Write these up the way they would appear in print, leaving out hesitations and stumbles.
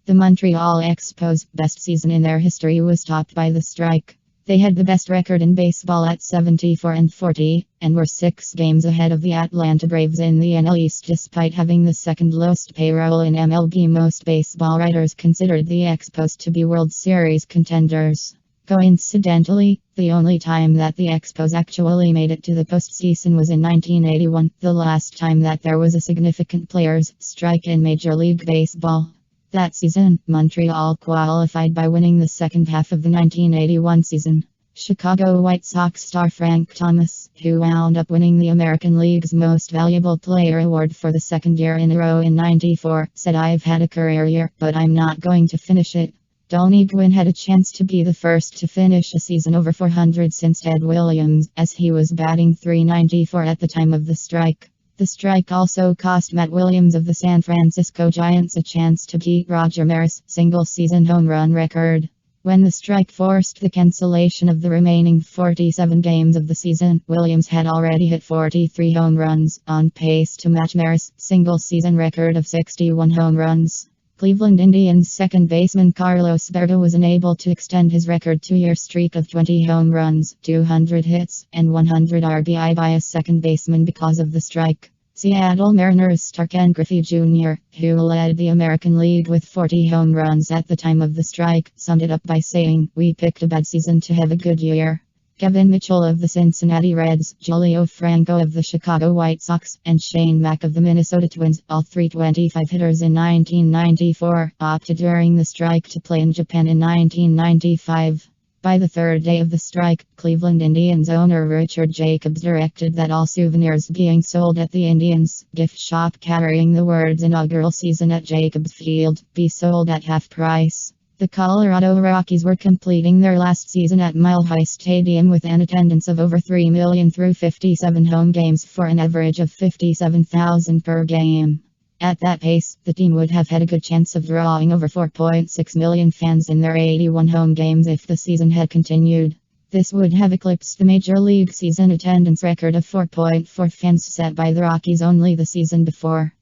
The Montreal Expos' best season in their history was topped by the strike. They had the best record in baseball at 74-40, and were 6 games ahead of the Atlanta Braves in the NL East despite having the second lowest payroll in MLB. Most baseball writers considered the Expos to be World Series contenders. Coincidentally, the only time that the Expos actually made it to the postseason was in 1981, the last time that there was a significant players' strike in Major League Baseball. That season, Montreal qualified by winning the second half of the 1981 season. Chicago White Sox star Frank Thomas, who wound up winning the American League's Most Valuable Player award for the second year in a row in '94, said, "I've had a career year, but I'm not going to finish it." Gwynn had a chance to be the first to finish a season over 400 since Ted Williams, as he was batting .394 at the time of the strike. The strike also cost Matt Williams of the San Francisco Giants a chance to beat Roger Maris' single-season home run record. When the strike forced the cancellation of the remaining 47 games of the season, Williams had already hit 43 home runs, on pace to match Maris' single-season record of 61 home runs. Cleveland Indians second baseman Carlos Berger was unable to extend his record 2-year streak of 20 home runs, 200 hits, and 100 RBI by a second baseman because of the strike. Seattle Mariners star Ken Griffey Jr., who led the American League with 40 home runs at the time of the strike, summed it up by saying, "We picked a bad season to have a good year." Kevin Mitchell of the Cincinnati Reds, Julio Franco of the Chicago White Sox, and Shane Mack of the Minnesota Twins, all 325 hitters in 1994, opted during the strike to play in Japan in 1995. By the third day of the strike, Cleveland Indians owner Richard Jacobs directed that all souvenirs being sold at the Indians' gift shop carrying the words "Inaugural Season at Jacobs Field" be sold at half price. The Colorado Rockies were completing their last season at Mile High Stadium with an attendance of over 3 million through 57 home games for an average of 57,000 per game. At that pace, the team would have had a good chance of drawing over 4.6 million fans in their 81 home games if the season had continued. This would have eclipsed the Major League season attendance record of 4.4 fans set by the Rockies only the season before.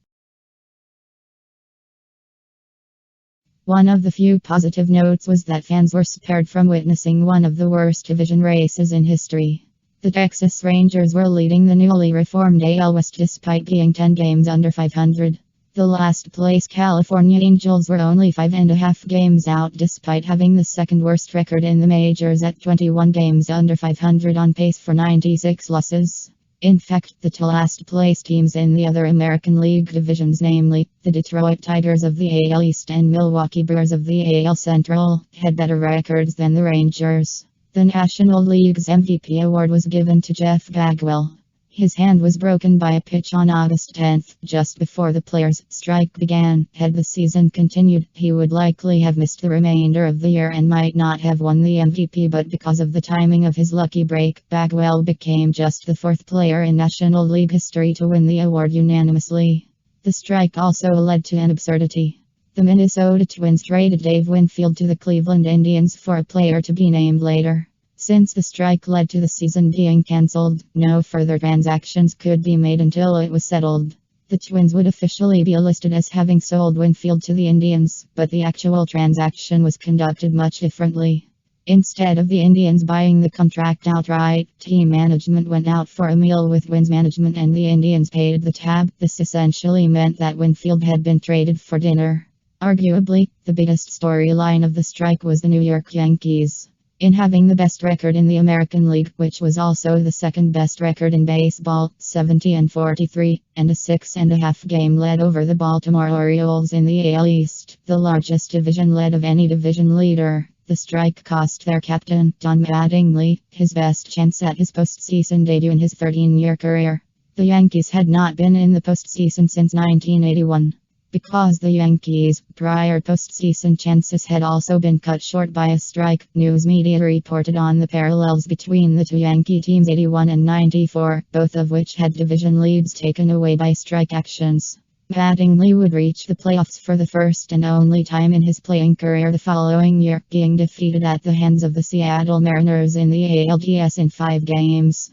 One of the few positive notes was that fans were spared from witnessing one of the worst division races in history. The Texas Rangers were leading the newly reformed AL West despite being 10 games under 500. The last place California Angels were only 5.5 games out despite having the second worst record in the majors at 21 games under 500 on pace for 96 losses. In fact, the two last place teams in the other American League divisions, namely the Detroit Tigers of the AL East and Milwaukee Brewers of the AL Central, had better records than the Rangers. The National League's MVP award was given to Jeff Bagwell. His hand was broken by a pitch on August 10, just before the players' strike began. Had the season continued, he would likely have missed the remainder of the year and might not have won the MVP, but because of the timing of his lucky break, Bagwell became just the 4th player in National League history to win the award unanimously. The strike also led to an absurdity. The Minnesota Twins traded Dave Winfield to the Cleveland Indians for a player to be named later. Since the strike led to the season being cancelled, no further transactions could be made until it was settled. The Twins would officially be listed as having sold Winfield to the Indians, but the actual transaction was conducted much differently. Instead of the Indians buying the contract outright, team management went out for a meal with Twins management and the Indians paid the tab. This essentially meant that Winfield had been traded for dinner. Arguably, the biggest storyline of the strike was the New York Yankees. In having the best record in the American League, which was also the second best record in baseball, 70-43, and a 6.5 game lead over the Baltimore Orioles in the AL East, the largest division lead of any division leader. The strike cost their captain, Don Mattingly, his best chance at his postseason debut in his 13-year career. The Yankees had not been in the postseason since 1981. Because the Yankees' prior postseason chances had also been cut short by a strike, news media reported on the parallels between the two Yankee teams 81 and 94, both of which had division leads taken away by strike actions. Mattingly would reach the playoffs for the first and only time in his playing career the following year, being defeated at the hands of the Seattle Mariners in the ALDS in 5 games.